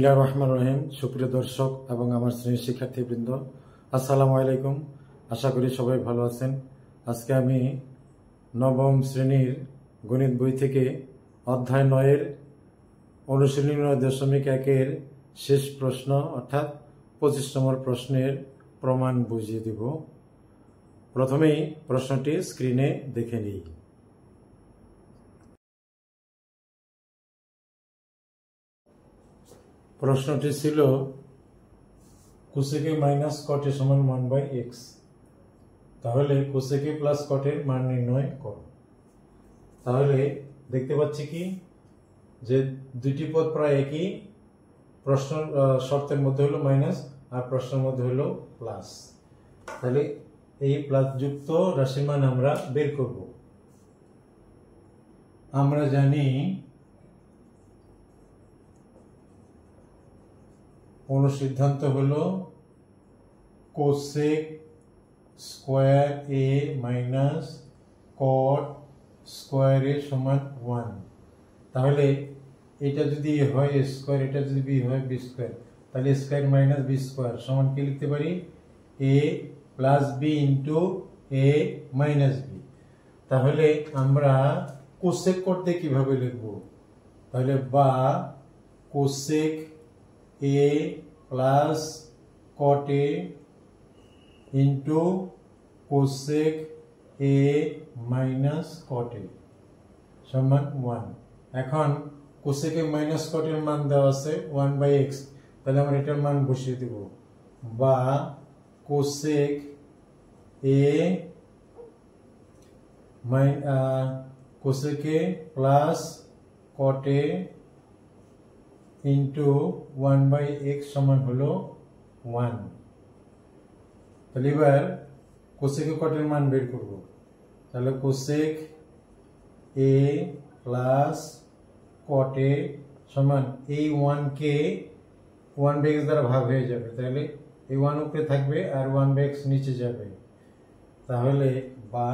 বিসমিল্লাহির রহমানির রহিম। সুপ্রিয় দর্শক এবং আমার শ্রেণীর শিক্ষার্থীবৃন্দ, আসসালামু আলাইকুম। আশা করি সবাই ভালো আছেন। আজকে আমি নবম শ্রেণীর গণিত বই থেকে অধ্যায় 9-এর অনুশীলনী 9.1-এর শেষ প্রশ্ন অর্থাৎ 25 নম্বর প্রশ্নের প্রমাণ বুঝিয়ে দিব। প্রথমেই প্রশ্নটি স্ক্রিনে দেখে নিই। প্রশ্নটি ছিল কোসেকে মাইনাস কটে সমান 1/x। তাহলে কোসেকে প্লাস কটের মান নির্ণয় করো। তাহলে দেখতে পাচ্ছি কি যে দুটি পদ প্রায় একই, প্রশ্ন শর্তের মধ্যে হলো মাইনাস আর প্রশ্নের মধ্যে হলো প্লাস। তাহলে এই প্লাস যুক্ত রাশির মান আমরা বের করব। আমরা জানি অনুসিদ্ধান্ত হলো কোসেক স্কোয়ার এ মাইনাস কট স্কোয়ার এ সমান 1। তাহলে এটা যদি হয় এ স্কোয়ার, এটা যদি বি হয় বি স্কোয়ার, তাহলে স্কোয়ার মাইনাস বি স্কোয়ার সমান কি লিখতে পারি? A plus B into A minus B. তাহলে আমরা কোসেক করতে কিভাবে লিখব? তাহলে বা cosec A plus cot A into cosec A minus cot A সমান 1। এখন কোসেকে মাইনাস কট এর মান দেওয়া আছে 1/x, তাহলে আমরা এটার মান বসিয়ে দেব। বা cosec A cosec plus cot A into 1/x সমান হলো 1। তাহলে এবার কোসেক কটের মান বের করব। তাহলে cosec A plus cot A সমান এই 1 কে 1/x দ্বারা ভাগ হয়ে যাবে, তাহলে এই 1 উপরে থাকবে আর 1/x নিচে যাবে। তাহলে বা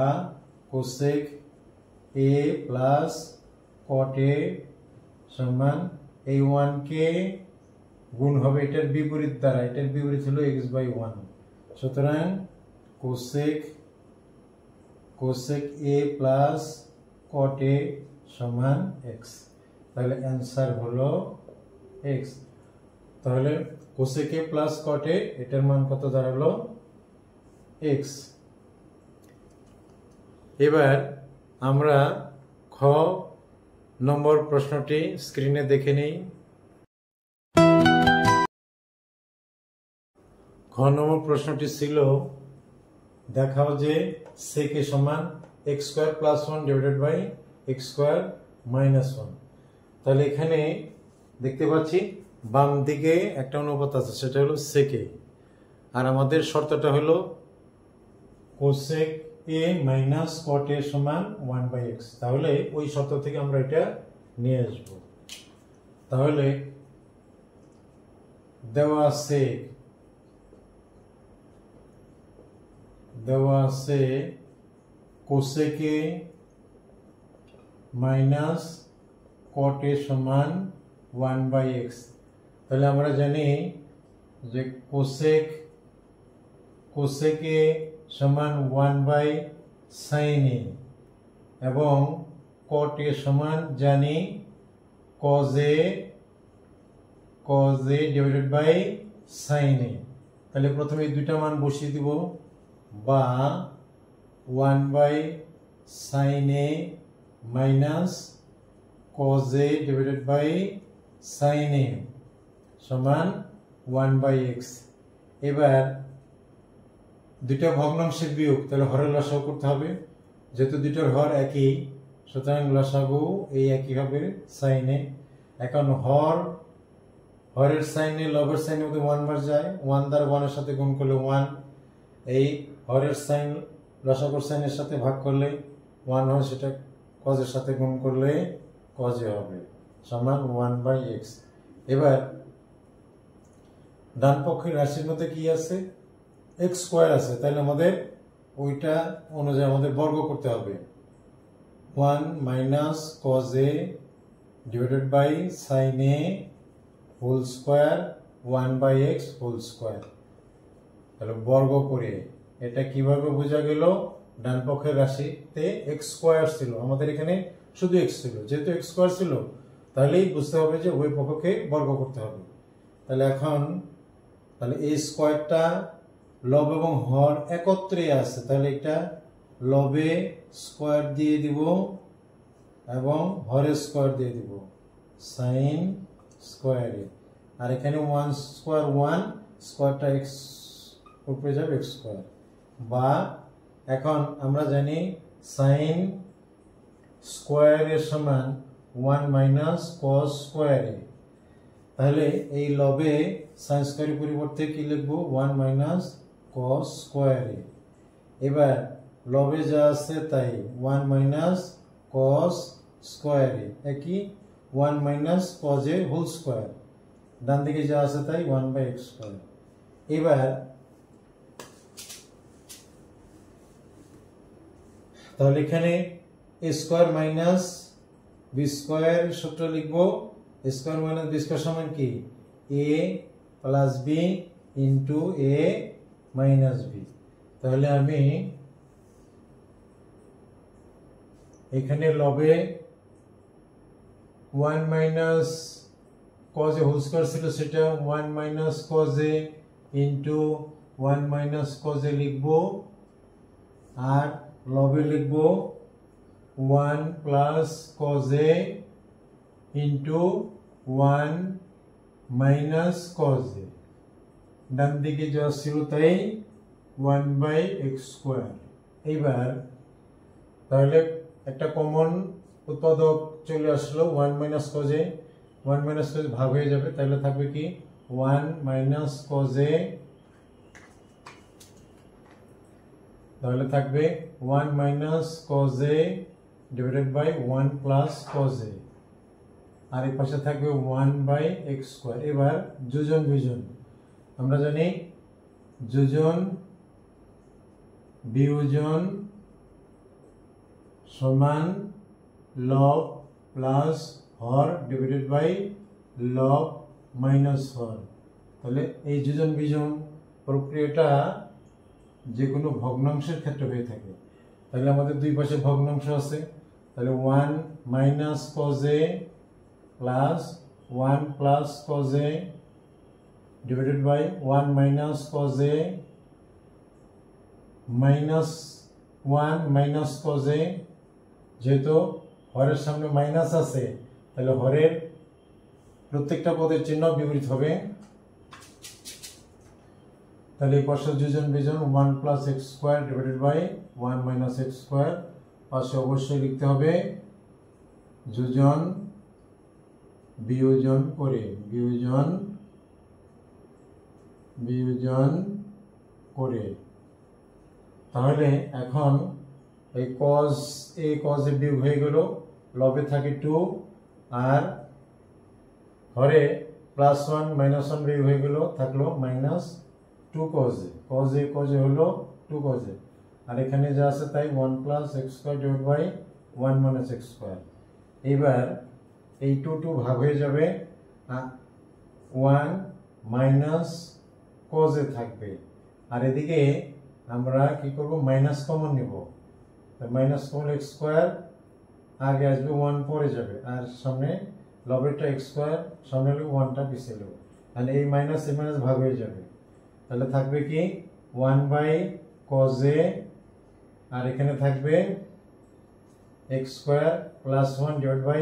cosec A plus cot A সমান এই 1 কে গুণ হবে এটার বিপরীত দ্বারা, এটার বিপরীত হলো x/1। সুতরাং cosec A plus cot A সমান x। তাহলে অ্যান্সার হলো x। তাহলে কোসেক এ প্লাস কট এ এটার মান কত দাঁড়ালো? x। এবার আমরা খ নম্বর প্রশ্নটি স্ক্রিনে দেখে নিই। খ নম্বর প্রশ্নটি ছিল দেখাও যে সেকে সমান x² + 1 ডিভাইডেড বাই x² - 1। তাহলে এখানে দেখতে পাচ্ছি বাম দিকে একটা অনুপাত আছে, সেটা হলো সেকে, আর আমাদের শর্তটা হলো cosec A minus cot A সমান 1/x। তাহলে ওই শর্ত থেকে আমরা এটা নিয়ে আসব। তাহলে দেওয়া আছে কোসেকে মাইনাস কট এ সমান 1/x। তাহলে আমরা জানি যে কোসেকে সমান 1/sin a এবং কট এ সমান জানি cos a divided by sin a। তাহলে প্রথমে এই দুইটা মান বসিয়ে দিব। বা 1/sin a minus cos a divided by sin a সমান 1/x। এবার দুইটা ভগ্নাংশের বিয়োগ, তাহলে হরের লসাগু করতে হবে। যেহেতু দুইটার হর একই, সুতরাং লসাগু এই একই হবে sin a। এখন হরের সাইনে লবের সাইনের মধ্যে 1 বার যায়, 1 দ্বারা 1 এর সাথে গুণ করলে 1, এই হরের সাইন লসাগুর সাইনের সাথে ভাগ করলে 1 হয়, সেটা cos এর সাথে গুণ করলে cos a হবে সমান 1/x। এবার ডান পক্ষের রাশির মধ্যে কি আছে? x² আছে, তাহলে আমাদের ওইটা অনুযায়ী আমাদের বর্গ করতে হবে। 1 - cos a divided by sin a whole square 1/x whole square. তাহলে বর্গ করে এটা কিভাবে বোঝা গেল? ডান পক্ষের রাশিতে এক্স স্কোয়ার ছিল, আমাদের এখানে শুধু এক্স ছিল, যেহেতু এক্স স্কোয়ার ছিল তাহলেই বুঝতে হবে যে উভয় পক্ষকে বর্গ করতে হবে। তাহলে এখন তাহলে এই স্কোয়ারটা লব এবং হর একত্রে আছে, তাহলে এটা লবে স্কোয়ার দিয়ে দিব এবং হরের স্কোয়ার দিয়ে দিব সাইন স্কোয়ারে। আর এখানে 1 স্কোয়ার 1 স্কোয়ারটা এক্স উপরে যাবে এক্স স্কোয়ার। বা এখন আমরা জানি সাইন স্কোয়ারের সমান 1 মাইনাস কস স্কোয়ারে। তাহলে এই লবে সাইন স্কোয়ারের পরিবর্তে কি লিখবো? 1 মাইনাস কস স্কোয়ারে। এবার লবে যা আছে তাই 1 মাইনাস কস স্কোয়ারে, একই 1 minus cos A whole square. ডান দিকে যা আছে তাই 1/x স্কোয়ার। এবার তাহলে এখানে A square minus B square সূত্র লিখবো। A square minus B square সমান কি? A plus B into A minus B. তাহলে আমি এখানে লবে 1 minus cos A whole square ছিল, সেটা 1 minus cos A into 1 minus cos A লিখবো। আর লবে লিখবো 1 plus cos A into 1 minus cos এ। ডান দিকে যা ছিল তাই 1/x স্কোয়ার। এইবার তাহলে একটা কমন উৎপাদক চলে আসলো 1 মাইনাস কজ এ। 1 মাইনাস কজ ভাগ হয়ে যাবে, তাহলে থাকবে কি 1 মাইনাস কজ এ। তাহলে থাকবে 1 minus cos A divided by 1 plus cos A. আর এই পাশে থাকবে 1/x স্কোয়ার। এবার যোজন বিয়োজন আমরা জানি, যোজন বিয়োজন সমান লব প্লাস হর ডিভাইডেড বাই লব মাইনাস হর। তাহলে এই যোজন বিয়োজন প্রক্রিয়াটা যে কোনো ভগ্নাংশের ক্ষেত্রে হয়ে থাকে। তাহলে আমাদের দুই পাশে ভগ্নাংশ আছে, তাহলে 1 minus cos a plus 1 plus cos A divided by 1 minus cos a minus 1 minus cos a. যেহেতু হরের সামনে মাইনাস আছে তাহলে হরের প্রত্যেকটা পদের চিহ্ন বিপরীত হবে। তাহলে এই পাশে যোজন বিয়োজন 1 plus x square divided by 1 minus x square. পাশে অবশ্যই লিখতে হবে যোজন বিয়োজন করে, বিয়োজন বিয়োজন করে। তাহলে এখন এই কজ এ বিয়োগ হয়ে গেল, লবে থাকে 2 আর হরে প্লাস 1 মাইনাস 1 বিয়োগ হয়ে গেল, থাকলো মাইনাস 2 কজ এ। কজ এ হলো 2 কজ এ। আর এখানে যা আছে তাই 1 plus x square divide by 1 minus x square. এইবার এই 2 ভাগ হয়ে যাবে, 1 মাইনাস কজ এ থাকবে। আর এদিকে আমরা কি করব? মাইনাস কমন নিব। মাইনাস কমন এক্স স্কোয়ার, আগে আসবে 1 পরে যাবে, আর সামনে লবেরটা এক্স স্কোয়ার, সামনে হলে 1টা পিছিয়ে নেব। তাহলে এই মাইনাস ভাগ হয়ে যাবে। তাহলে থাকবে কি 1/cos a, আর এখানে থাকবে x square plus 1 divide by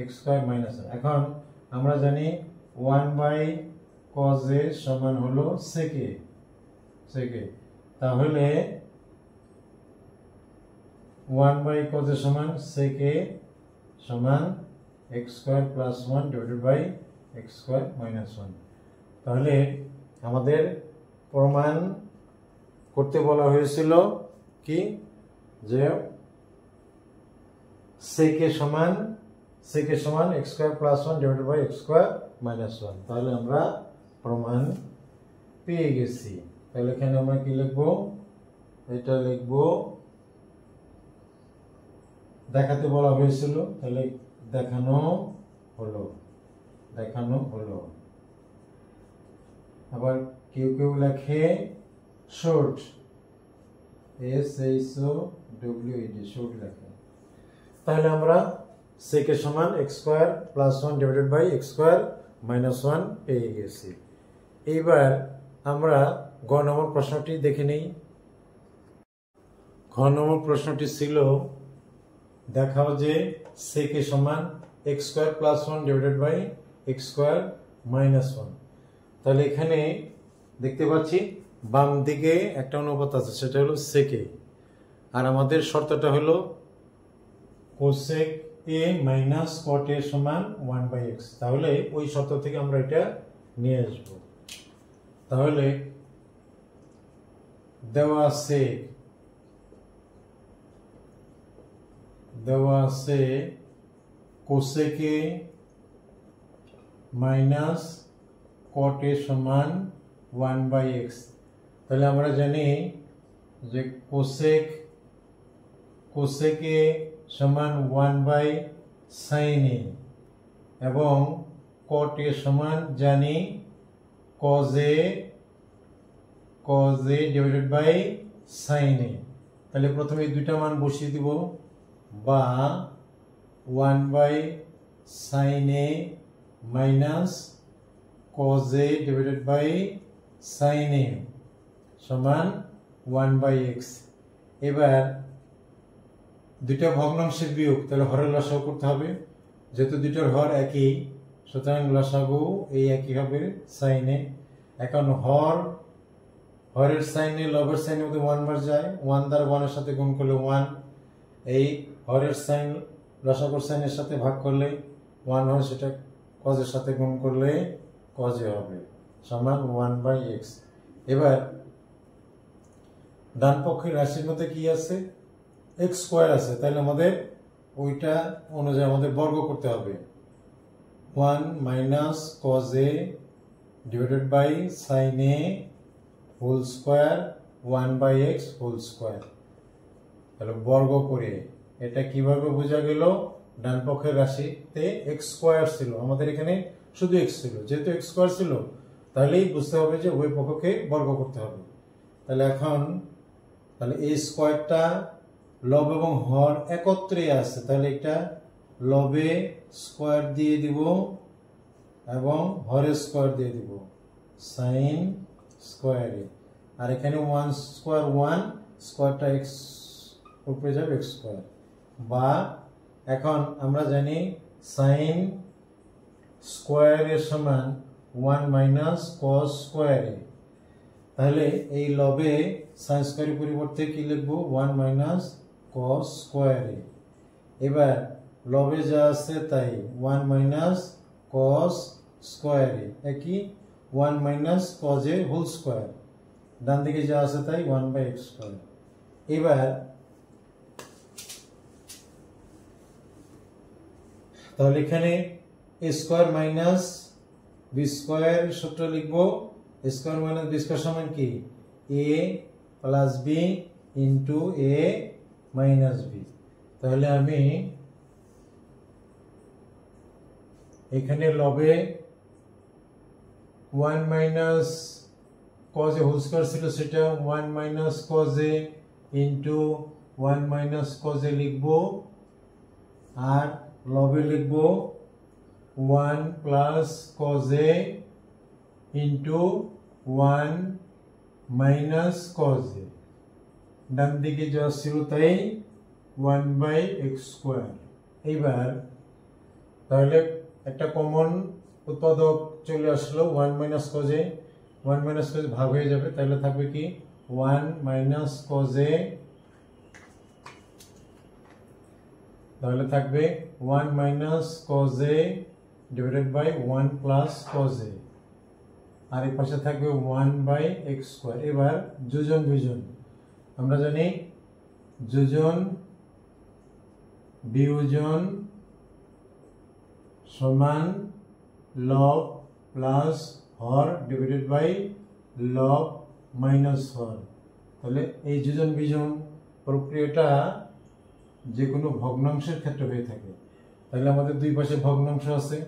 x square minus 1। এখন আমরা জানি 1/cos a সমান হলো sec a। তাহলে 1/cos a সমান sec a সমান x square plus 1 divided by x square minus 1। তাহলে আমাদের প্রমাণ করতে বলা হয়েছিল কি, যে sec a সমান x square plus 1 divided by x square minus 1। তাহলে আমরা প্রমাণ পেয়ে গেছি। তাহলে এখানে আমরা কি লিখব? এটা লিখব দেখাতে বলা হয়েছিল, তাহলে দেখানো হলো। আবার কেউ কেউ লেখে শর্ট, SHORT শর্ট লেখে। তাহলে আমরা sec সমান x square plus 1 divided by x square minus 1 পেয়ে গেছি। এইবার আমরা গ নম্বর প্রশ্নটি দেখে নেই। ঘ নম্বর প্রশ্নটি ছিল দেখাও যে sec সমান x square plus 1 divided by x square minus 1। তাহলে এখানে দেখতে পাচ্ছি বাম দিকে একটা অনুপাত আছে, সেটা হলো sec a, আর আমাদের শর্তটা হলো cosec a minus cot a সমান 1/x। তাহলে ওই শর্ত থেকে আমরা এটা নিয়ে আসব। তাহলে দেওয়া আছে cosec a minus cot a সমান 1/x। তাহলে আমরা জানি যে cosec a সমান 1/sin a এবং cot a সমান জানি cos a divided by sin a। তাহলে প্রথমে এই দুইটা মান বসিয়ে দিব, বা 1/sin a minus cos a divided by sin a সমান 1/x। এবার দুইটা ভগ্নাংশের বিয়োগ, তাহলে হরের লসাগু করতে হবে। যেহেতু দুইটার হর একই, সুতরাং লসাগু এই একই হবে sin a। এখন হরের সাইনে লবের সাইনের মধ্যে 1 বার যায়, 1 দ্বারা 1 এর সাথে গুণ করলে 1, এই হরের সাইন লসাগুর সাইনের সাথে ভাগ করলে 1 হয়, সেটা cos এর সাথে গুণ করলে cos a হবে সমান 1/x। এবার ডান পক্ষের রাশির মধ্যে কি আছে, x স্কয়ার আছে, তাহলে আমাদের ওইটা অনুযায়ী আমাদের বর্গ করতে হবে। 1 minus cos a divided by sin a whole square 1/x whole square. তাহলে বর্গ করে এটা কিভাবে বোঝা গেল, ডান পক্ষের রাশিতে x স্কয়ার ছিল, আমাদের এখানে শুধু x ছিল, যেহেতু x স্কয়ার ছিল তাহলেই বুঝতে হবে যে উভয় পক্ষকে বর্গ করতে হবে। তাহলে এখন এই স্কয়ারটা লব এবং হর একত্রে আছে, তাহলে এটা লবে স্কয়ার দিয়ে দিব এবং হরের স্কয়ার দিয়ে দিব sin স্কয়ার a, আর এখানে 1 স্কয়ার 1 স্কয়ারটা x উপরে যাবে x স্কয়ার, বা এখন আমরা জানি sin স্কয়ার এর সমান 1 মাইনাস cos স্কয়ার a। তাহলে এই লবে sin স্কয়ারের পরিবর্তে কি লিখব, 1 মাইনাস cos স্কয়ার a। এবার লবে যা আছে তাই 1 মাইনাস cos স্কয়ার a, একই 1 minus cos a whole square, ডান দিকে যা আছে তাই 1/x স্কয়ার। এবার তাহলে এখানে a square minus b square সূত্র লিখব, a square minus b square সমান কি, a plus b into a minus b। তাহলে আমি এখানে লবে 1 minus cos a whole square ছিল, সেটা 1 minus cos a into 1 minus cos a লিখব, আর লবে লিখব 1 plus cos a into 1 minus cos a, ডান দিকে যা ছিল তাই 1/x স্কয়ার। এইবার তাহলে একটা কমন উৎপাদক চলে আসলো, 1 minus cos a, 1 minus cos a ভাগ হয়ে যাবে, তাহলে থাকবে কি 1 মাইনাস cos a, তাহলে থাকবে 1 minus cos a divided by 1 plus cos a, আর এই পাশে থাকবে 1/x স্কয়ার। এবার যোজন বিয়োজন, আমরা জানি যোজন বিয়োজন সমান লব প্লাস হর ডিভাইডেড বাই লব মাইনাস হর। তাহলে এই যোজন বিয়োজন প্রক্রিয়াটা যে কোনো ভগ্নাংশের ক্ষেত্রে হয়ে থাকে। তাহলে আমাদের দুই পাশে ভগ্নাংশ আছে,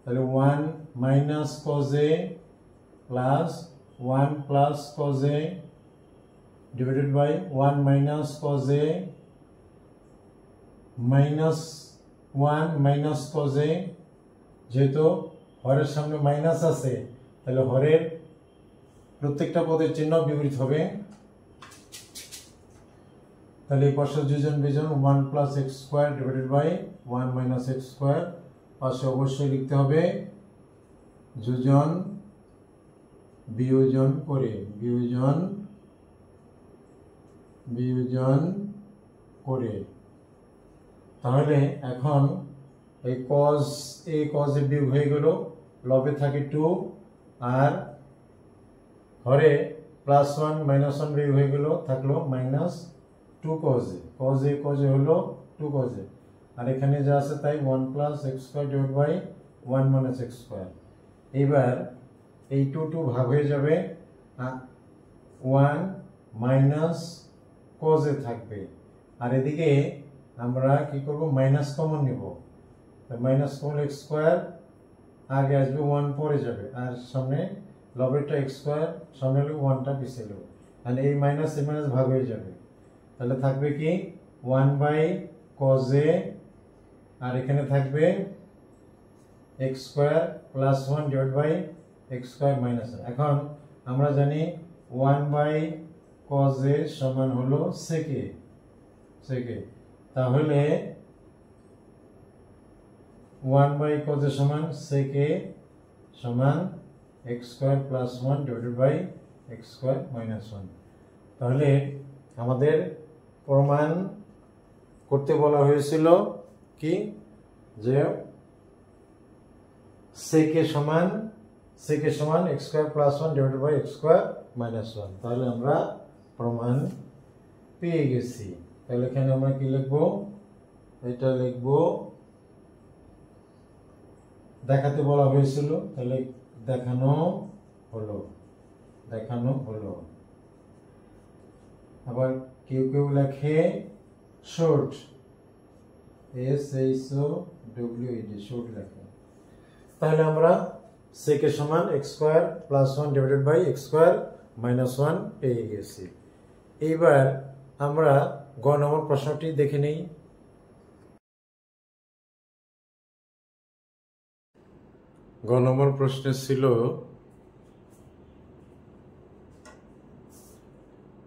তাহলে 1 minus cos a plus 1 plus cos a divided by 1 minus cos a minus 1 minus cos a, যেহেতু হরের সামনে মাইনাস আছে তাহলে হরের প্রত্যেকটা পদের চিহ্ন বিপরীত হবে। তাহলে এই পাশে যোজন বিয়োজন 1 plus x square divided by 1 minus x square, পাশে অবশ্যই লিখতে হবে যোজন বিয়োজন করে, বিয়োজন করে। তাহলে এখন এই cos a বিয়োগ হয়ে গেল, লবে থাকে 2 আর হরে প্লাস 1 মাইনাস 1 বিয়োগ হয়ে গেল, থাকলো মাইনাস 2 cos a হলো 2 cos a, আর এখানে যা আছে তাই 1 plus x square divide by 1 minus x square. এবার এই 2 ভাগ হয়ে যাবে, 1 মাইনাস cos a থাকবে, আর এদিকে আমরা কি করব মাইনাস কমন নিব, মাইনাস কমন x স্কয়ার আগে আসবে 1 পরে যাবে, আর সামনে লবেরটা x স্কয়ার সামনে হলো 1টা পিছে নেব, তাহলে এই মাইনাস ভাগ হয়ে যাবে। তাহলে থাকবে কি 1 বাই cos a, আর এখানে থাকবে x square plus 1 divide by x square minus 1। এখন আমরা জানি 1 বাই cos a সমান হলো sec a, তাহলে 1 বাই cos a সমান sec a সমান x square plus 1 divided by x square minus 1। তাহলে আমাদের প্রমাণ করতে বলা হয়েছিল কি যে sec a সমান x square plus 1 divided by x square minus 1। তাহলে আমরা প্রমাণ পেয়ে গেছি। তাহলে এখানে আমরা কি লিখব, এটা লিখব দেখাতে বলা হয়েছিল, তাহলে দেখানো হলো। আবার কেউ লেখে শর্ট, SHORT শর্ট লেখে। তাহলে আমরা sec a সমান x square plus 1 divided by x square minus 1 পেয়ে গেছি। এইবার আমরা গ নম্বর প্রশ্নটি দেখে নেই। গ নম্বর প্রশ্নে ছিল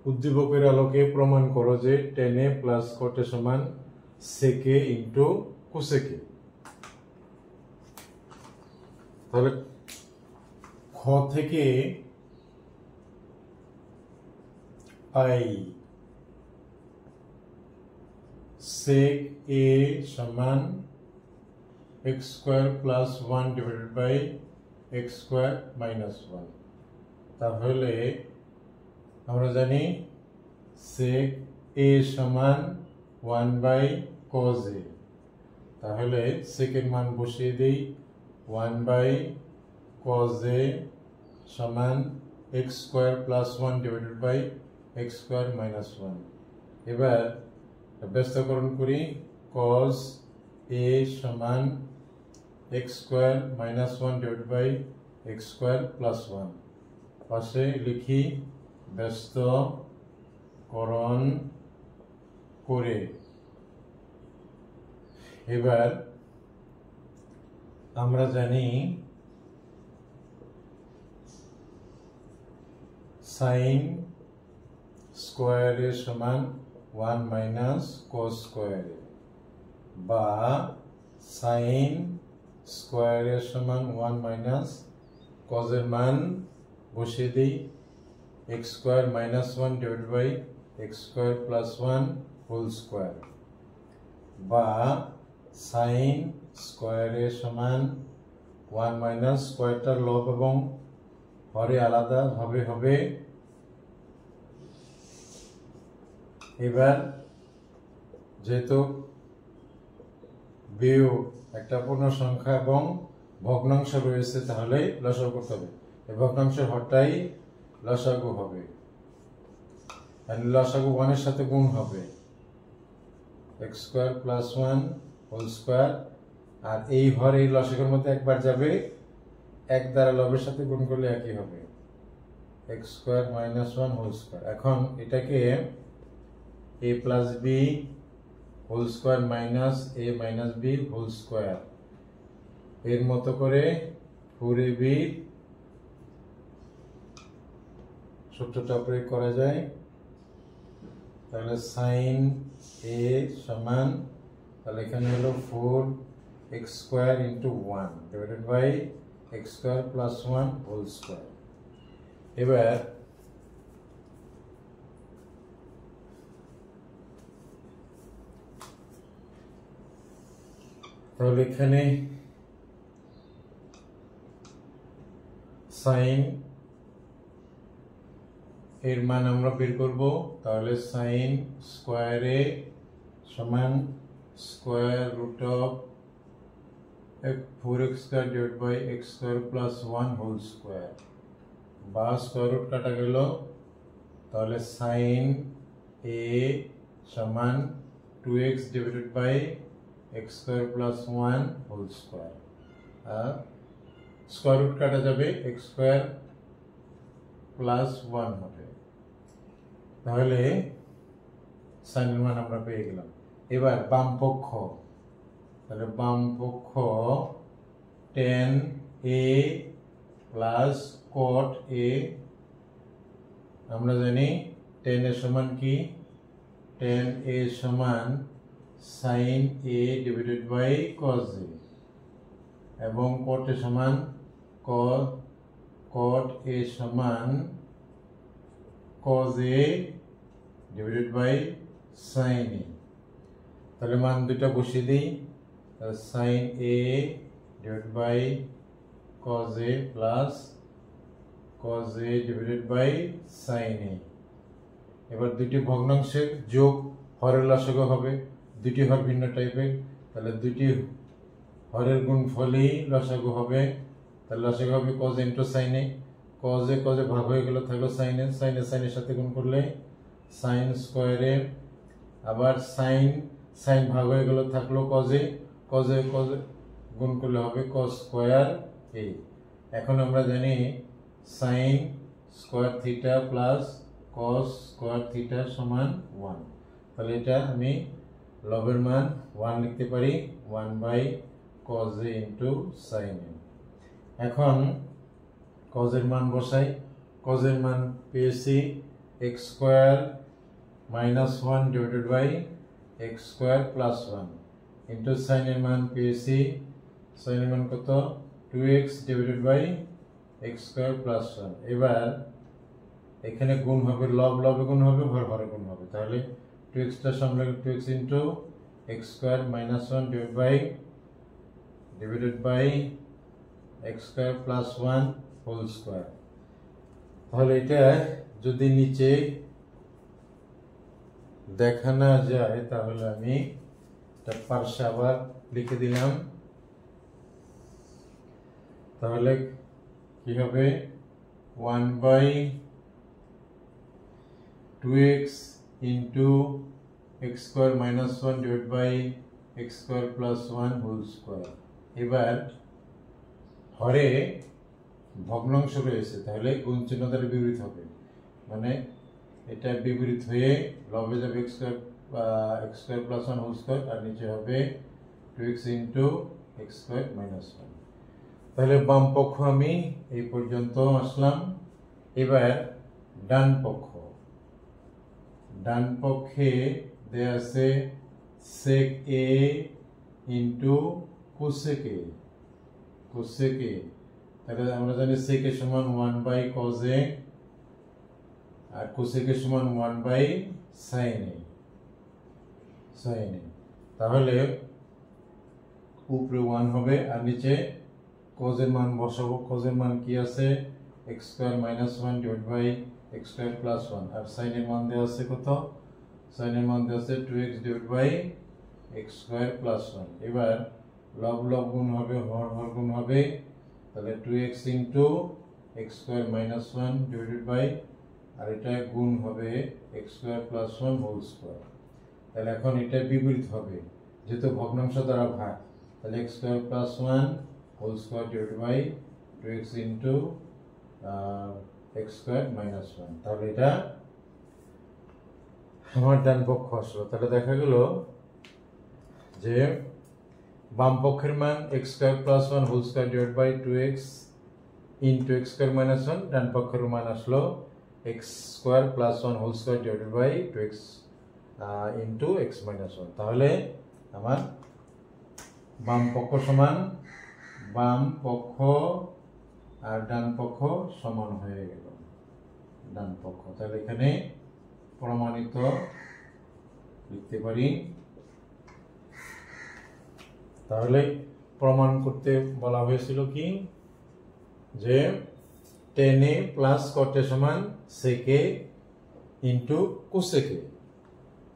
উদ্দীপকের আলোকে প্রমাণ করো যে tan a plus cot a সমান sec a into cosec a। তাহলে খ থেকে পাই sec a সমান x square plus 1 divided by x square minus 1। তাহলে আমরা জানি sec a সমান 1 বাই cos a, তাহলে sec এর মান বসিয়ে দেই, 1 বাই cos a সমান x square plus 1 divided by x square minus 1। এবার ব্যস্তকরণ করি, cos a সমান x square minus 1 divided by x square plus 1, পাশে লিখি ব্যস্তকরণ করে। এবার আমরা জানি sin স্কয়ার এর সমান 1 মাইনাস cos স্কয়ার এ, বা sin স্কয়ার এর সমান 1 মাইনাস cos এর মান বসিয়ে দিই, x square minus 1 divided by x square plus 1 whole square, বা sin স্কয়ার এর সমান 1 মাইনাস স্কয়ারটার লব এবং হরে আলাদা হবে। এবার যেহেতু বিয়োগ একটা পূর্ণ সংখ্যা এবং ভগ্নাংশ রয়েছে, তাহলে লসাগু করতে হবে, এই ভগ্নাংশের হরটাই লসাগু হবে, লসাগু 1 এর সাথে গুণ হবে, x square plus 1 whole square, আর এই হর এই লসাগুর মধ্যে একবার যাবে, 1 দ্বারা লবের সাথে গুণ করলে একই হবে। x square minus 1 whole square. এখন এটাকে a plus b whole square minus a minus b whole square এর মতো করে 4ab সূত্রটা প্রয়োগ করা যায়। তাহলে sin a সমান, তাহলে এখানে হলো 4x square into 1 divided by x square plus 1 whole square. এবার তাহলে এখানে sin এর মান আমরা বের করব। তাহলে sin স্কয়ার a সমান square root of 4x square divide by x square plus 1 whole square, বা স্কয়ার রুট কাটা গেল। তাহলে sin a সমান 2x divided by x square plus 1 whole square, আর স্কয়ার রুট কাটা যাবে x স্কয়ার প্লাস 1 হবে। তাহলে sin এর মান আমরা পেয়ে গেলাম। এবার বাম পক্ষ, তাহলে বাম পক্ষ tan a plus cot a, আমরা জানি tan a সমান কি, tan a সমান sin a divided by cos a, এবং cot a সমান cot a সমান cos a divided by sin a। তাহলে মান দুটো বসিয়ে দিই। sin a divided by cos a plus cos a divided by sin a। এবার দুটি ভগ্নাংশের যোগ হরের লসাগু হবে, দুটি হর ভিন্ন টাইপের, তাহলে দুটি হরের গুণফলই লসাগু হবে। তাহলে লসাগু হবে cos a into sin a, cos a ভাগ হয়ে গেল, থাকলো sin a, sin এর সাথে গুণ করলে sin স্কয়ার a, আবার sin ভাগ হয়ে গেল, থাকলো cos a গুণ করলে হবে cos স্কয়ার a। এখন আমরা জানি sin square theta plus cos square theta সমান 1। তাহলে এটা আমি লবের মান 1 লিখতে পারি, 1 by cos a into sin a। এখন cos এর মান বসাই। cos এর মান পেয়েছি x square minus 1 divided by x square plus 1 into sin এর মান পেয়েছি, sin এর মান কত, 2x divided by x square plus 1। এবার এখানে গুণ হবে, লবে গুণ হবে, হরে গুণ হবে। তাহলে 2x টা সামনে 2x into x square minus 1 divided by x square plus 1 whole square. তাহলে এটা যদি নিচে দেখা না যায় তাহলে আমি এটা পার্শ্বে আবার লিখে দিলাম। তাহলে কি হবে, 1 by 2x into x square minus 1 divide by x square plus 1 whole square. এবার হরে ভগ্নাংশ রয়েছে, তাহলে গুণ চিহ্ন দ্বারা বিপরীত হবে, মানে এটা বিপরীত হয়ে লবে যাবে x square plus 1 whole square, আর নিচে হবে 2x into x square minus 1। তাহলে বাম পক্ষ আমি এই পর্যন্ত আসলাম। এবার ডান পক্ষে দেয়া আছে sec a into cosec a। তাহলে আমরা জানি sec a সমান 1 বাই cos a, আর cosec a সমান 1 বাই sin a। তাহলে উপরে 1 হবে, আর নিচে cos এর মান বসাবো। cos এর মান কি আছে, x square minus 1 divide by x square plus 1, আর sin এর মান দেওয়া আছে কত, sin এর মান দেওয়া আছে 2x divide by x square plus 1। এবার লব গুণ হবে, হর গুণ হবে, তাহলে 2x into x square minus 1 divided by, আর এটা গুণ হবে x square plus 1 whole square. তাহলে এখন এটা বিপরীত হবে, যেহেতু ভগ্নাংশ দ্বারা ভাগ, তাহলে x square plus 1 whole square divided by 2x into x square minus one. তাহলে এটা আমার ডান পক্ষ আসলো। তাহলে দেখা গেল যে বাম পক্ষের মান X square plus one whole square divide by 2x into X square minus one, ডান পক্ষের মান আসলো X square plus one whole square divide by 2x into X minus one. তাহলে আমার বাম পক্ষ সমান বাম পক্ষ আর ডান পক্ষ সমান হয়ে গেল ডান পক্ষ। তাহলে এখানে প্রমাণিত লিখতে পারি। তাহলে প্রমাণ করতে বলা হয়েছিল কি যে tan a plus cot a সমান sec a into cosec a।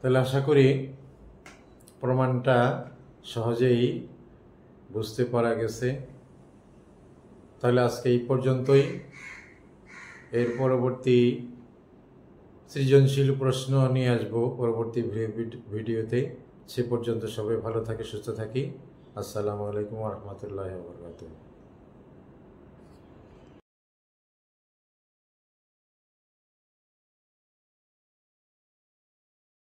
তাহলে আশা করি প্রমাণটা সহজেই বুঝতে পারা গেছে। তাহলে আজকে এই পর্যন্তই। এর পরবর্তী সৃজনশীল প্রশ্ন নিয়ে আসবো পরবর্তী ভিডিওতে। সে পর্যন্ত সবাই ভালো থাকে, সুস্থ থাকি। আসসালামু আলাইকুম ওয়া রাহমাতুল্লাহি ওয়া বারাকাতুহু।